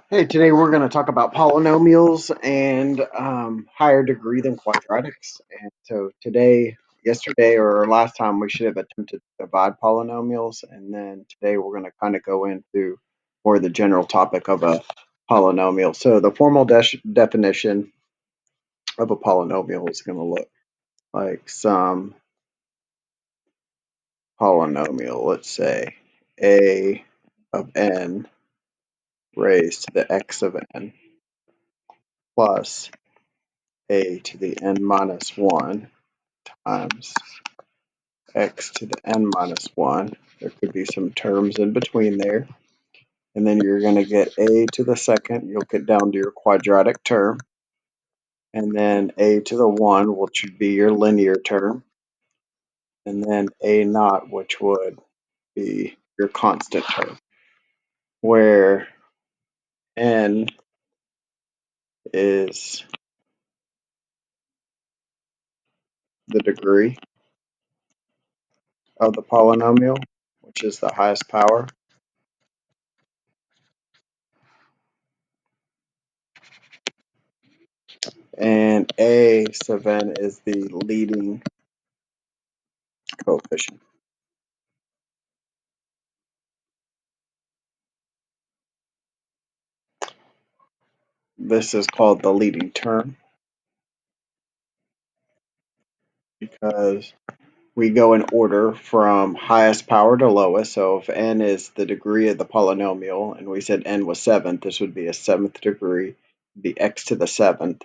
Hey, today we're going to talk about polynomials and higher degree than quadratics. And so yesterday or last time, we should have attempted to divide polynomials. And then today we're going to kind of go into more the general topic of a polynomial. So the formal definition of a polynomial is going to look like some polynomial, let's say a of n raised to the x of n plus a to the n minus 1 times x to the n minus 1. There could be some terms in between there. And then you're going to get a to the second. You'll get down to your quadratic term. And then a to the 1, which would be your linear term. And then a naught, which would be your constant term, where n is the degree of the polynomial, which is the highest power. And a sub n is the leading coefficient. This is called the leading term because we go in order from highest power to lowest. So if n is the degree of the polynomial, and we said n was 7th, this would be a 7th degree, be x to the 7th.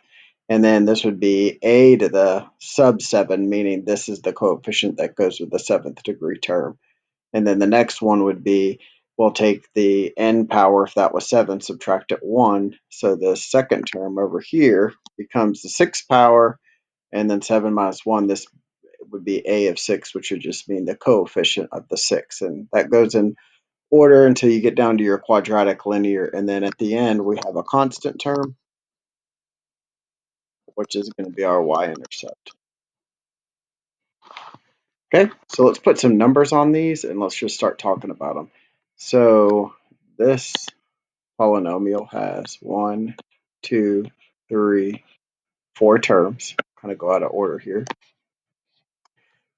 And then this would be a to the sub 7, meaning this is the coefficient that goes with the 7th degree term. And then the next one would be, we'll take the n power, if that was 7, subtract it 1. So the second term over here becomes the 6th power, and then 7 minus 1, this would be a of 6, which would just mean the coefficient of the 6. And that goes in order until you get down to your quadratic linear. And then at the end, we have a constant term, which is going to be our y-intercept. Okay, so let's put some numbers on these and let's just start talking about them. So this polynomial has 1, 2, 3, 4 terms. Kind of go out of order here.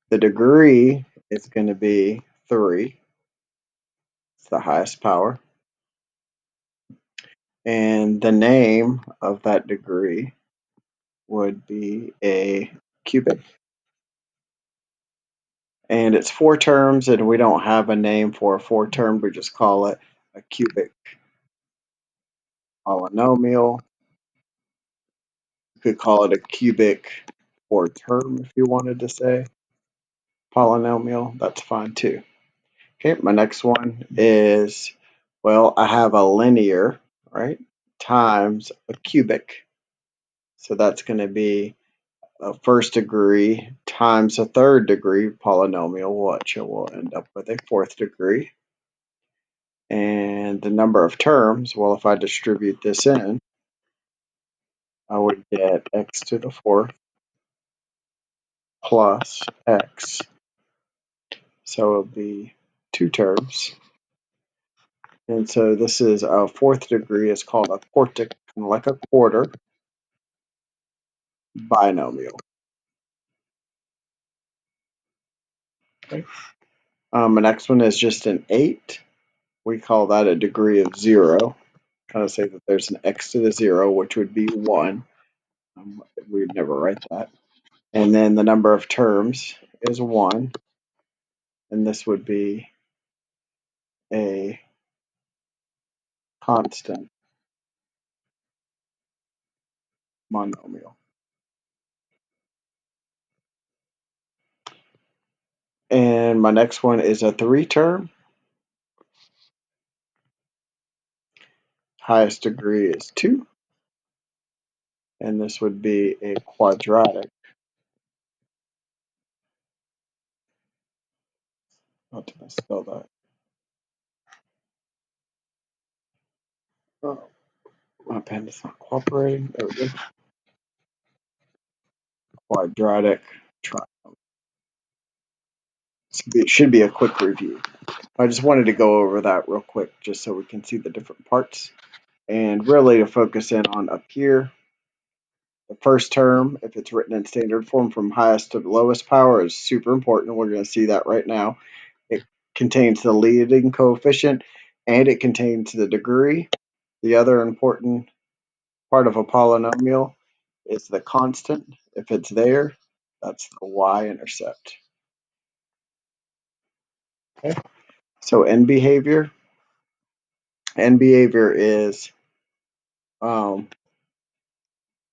The degree is going to be 3. It's the highest power. And the name of that degree would be a cubic. And it's 4 terms, and we don't have a name for a 4 term. We just call it a cubic polynomial. You could call it a cubic 4 term if you wanted to say polynomial. That's fine too. Okay, my next one is, well, I have a linear, right, times a cubic. So that's going to be a first degree times a third degree polynomial, which will end up with a fourth degree. And the number of terms, well, if I distribute this in, I would get x to the fourth plus x. So it would be 2 terms. And so this is a fourth degree. It's called a quartic, like a quarter binomial. Okay. The next one is just an 8. We call that a degree of 0. Kind of say that there's an x to the 0, which would be 1. We'd never write that. And then the number of terms is 1. And this would be a constant monomial. And my next one is a 3 term. Highest degree is 2. And this would be a quadratic. How did I spell that? Oh, my pen is not cooperating. There we go. Quadratic triangle. It should be a quick review. I just wanted to go over that real quick just so we can see the different parts. And really to focus in on up here, the first term, if it's written in standard form from highest to lowest power, is super important. We're going to see that right now. It contains the leading coefficient and it contains the degree. The other important part of a polynomial is the constant. If it's there, that's the y-intercept. Okay. So end behavior is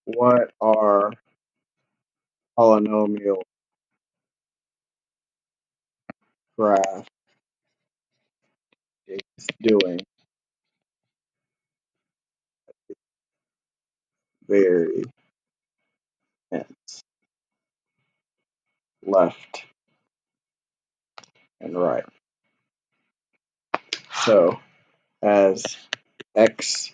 what our polynomial graph is doing very ends, left and right. So as x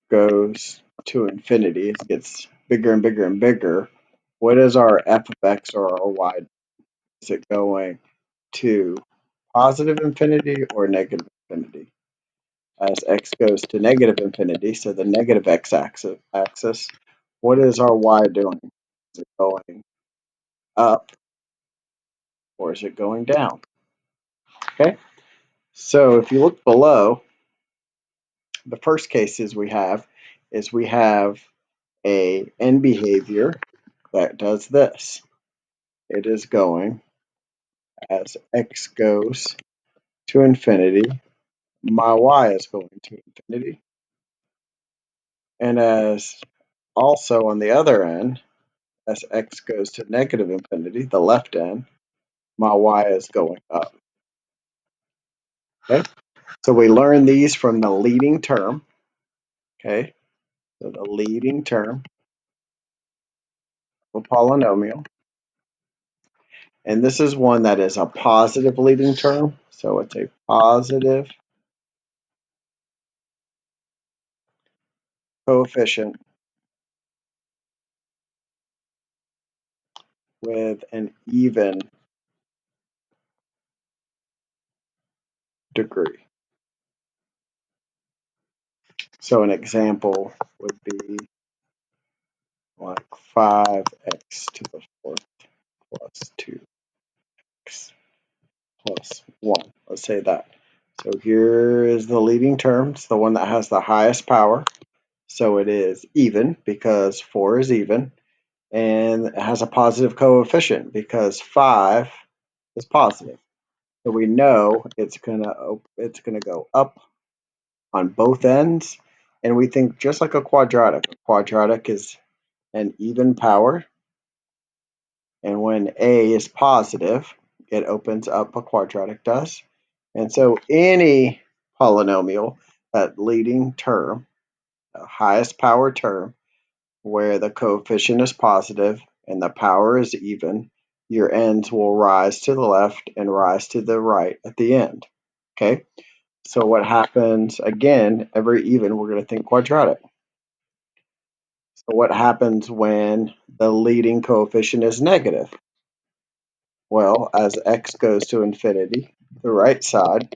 goes to infinity, it gets bigger and bigger and bigger. What is our f of x or our y? Is it going to positive infinity or negative infinity? As x goes to negative infinity, so the negative x-axis, what is our y doing? Is it going up or is it going down? Okay, so if you look below, the first cases we have a end behavior that does this. It is going as x goes to infinity, my y is going to infinity. And as also on the other end, as x goes to negative infinity, the left end, my y is going up. Okay, so we learn these from the leading term. Okay, so the leading term of a polynomial. And this is one that is a positive leading term. So it's a positive coefficient with an even degree. So an example would be like 5x to the fourth plus 2x plus 1. Let's say that. So here is the leading term. It's the one that has the highest power. So it is even because 4 is even. And it has a positive coefficient because 5 is positive. So we know it's gonna go up on both ends. And we think just like a quadratic. A quadratic is an even power. And when a is positive, it opens up, a quadratic does. And so any polynomial, that leading term, the highest power term, where the coefficient is positive and the power is even, your ends will rise to the left and rise to the right at the end. Okay, so what happens, again, every even, we're going to think quadratic. So what happens when the leading coefficient is negative? Well, as x goes to infinity, the right side,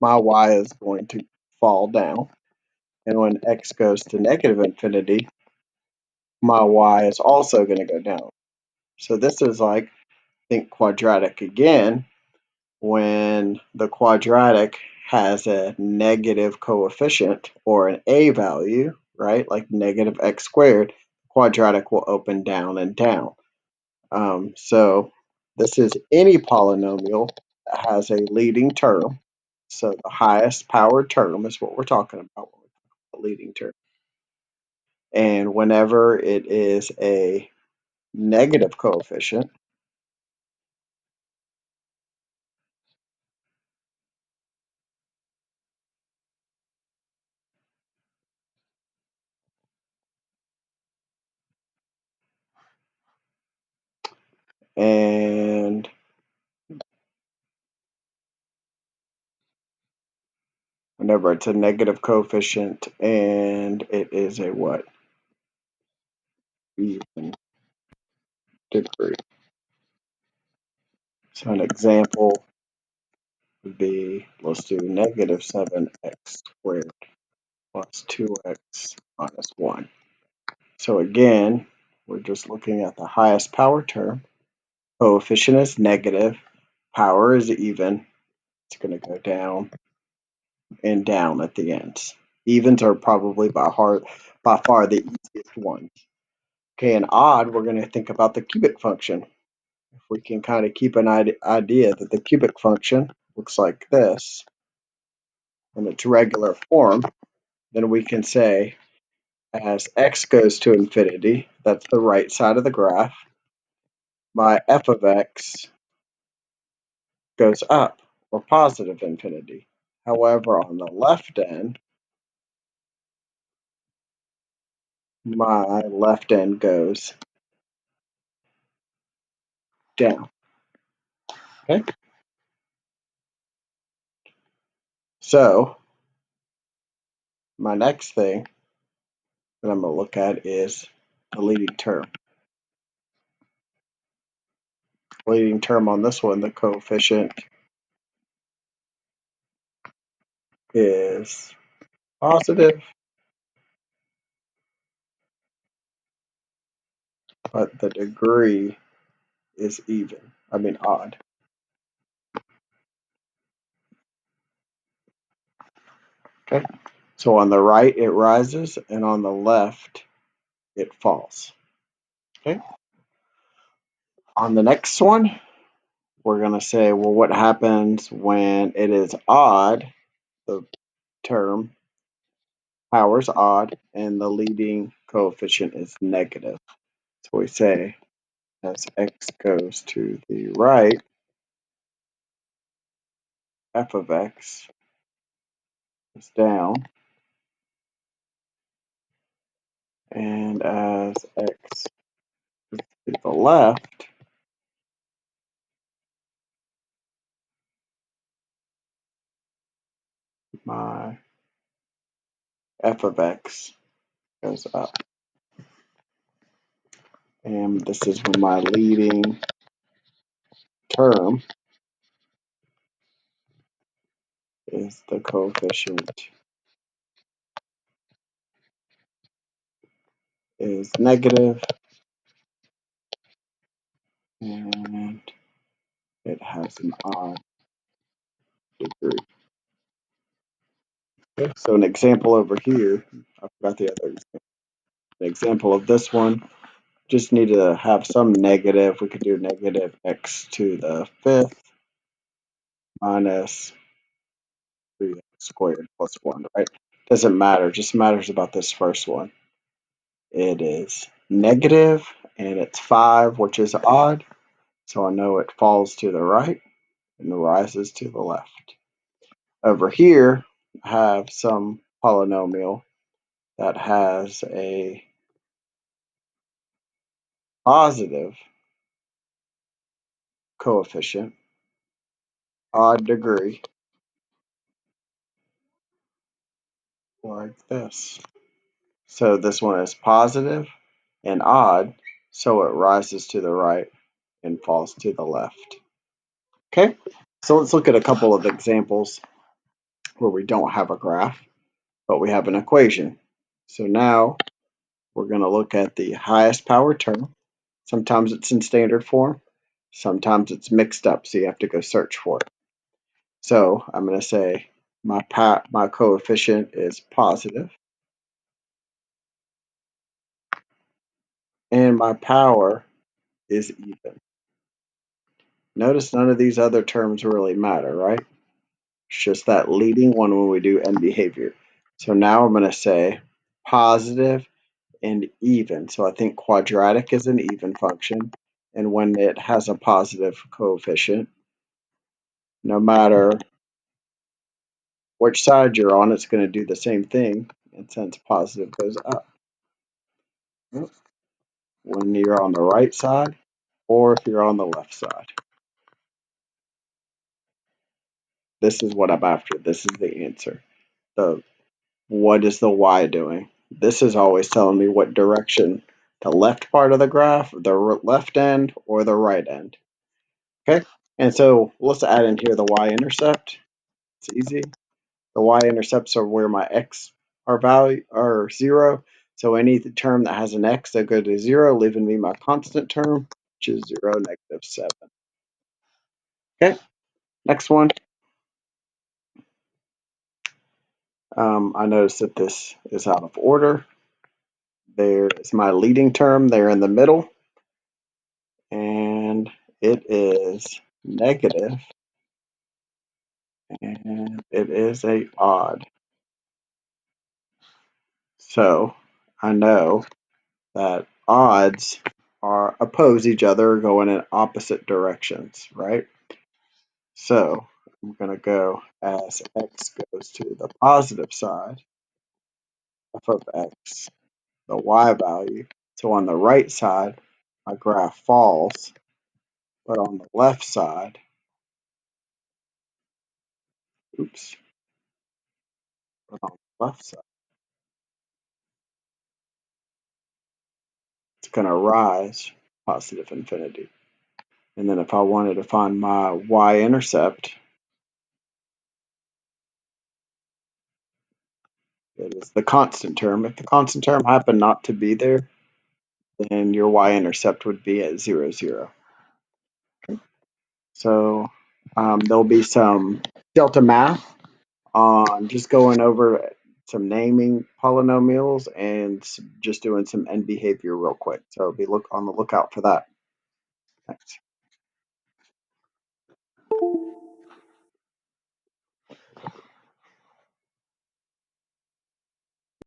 my y is going to fall down. And when x goes to negative infinity, my y is also going to go down. So this is like, think quadratic again, when the quadratic has a negative coefficient or an a value, right, like negative x squared, quadratic will open down and down. So this is any polynomial that has a leading term. So the highest power term is what we're talking about when we talk about leading term. And whenever it is a negative coefficient, and whenever it's a negative coefficient and it is a what? Even degree. So an example would be, let's do negative 7x squared plus 2x minus 1. So again, we're just looking at the highest power term. Coefficient is negative, power is even. It's going to go down and down at the ends. Evens are probably by far the easiest ones. Okay, and odd, we're going to think about the cubic function. If we can kind of keep an idea that the cubic function looks like this in its regular form, then we can say as x goes to infinity, that's the right side of the graph, my f of x goes up, or positive infinity. However, on the left end, my left end goes down. Okay? So, my next thing that I'm going to look at is the leading term. Leading term on this one, the coefficient is positive, but the degree is even. I mean odd. Okay? So on the right it rises, and on the left it falls. Okay? On the next one, we're going to say, well, what happens when it is odd? The term power is odd, and the leading coefficient is negative. So we say as x goes to the right, f of x is down, and as x goes to the left, my f of x goes up. And this is when my leading term is the coefficient is negative, and it has an odd degree. Okay, so an example over here, I forgot the other example. An example of this one, just need to have some negative. We could do negative x to the fifth minus 3x squared plus 1, right? Doesn't matter, just matters about this first one. It is negative, and it's 5, which is odd, so I know it falls to the right and rises to the left. Over here, I have some polynomial that has a positive coefficient, odd degree, like this. So this one is positive and odd, so it rises to the right and falls to the left. Okay, so let's look at a couple of examples where we don't have a graph, but we have an equation. So now we're going to look at the highest power term. Sometimes it's in standard form, sometimes it's mixed up, so you have to go search for it. So I'm going to say my coefficient is positive, and my power is even. Notice none of these other terms really matter, right? It's just that leading one when we do end behavior. So now I'm going to say positive and even. So I think quadratic is an even function, and when it has a positive coefficient, no matter which side you're on, it's going to do the same thing, and since positive goes up. When you're on the right side, or if you're on the left side. This is what I'm after. This is the answer. What is the y doing? This is always telling me what direction, the left part of the graph, the left end, or the right end. Okay, and so let's add in here the y-intercept. It's easy. The y-intercepts are where my x our value are 0. So any term that has an x, they'll go to 0, leaving me my constant term, which is 0, -7. Okay, next one. I notice that this is out of order. There is my leading term there in the middle, and it is negative, and it is a odd. So I know that odds are oppose each other, going in opposite directions, right? So I'm going to go as x goes to the positive side, f of x, the y value. So on the right side, my graph falls, but on the left side, oops, but on the left side, it's going to rise positive infinity. And then if I wanted to find my y-intercept, it is the constant term. If the constant term happened not to be there, then your y-intercept would be at 0, 0. So there'll be some delta math on just going over some naming polynomials and just doing some end behavior real quick. So be on the lookout for that. Thanks.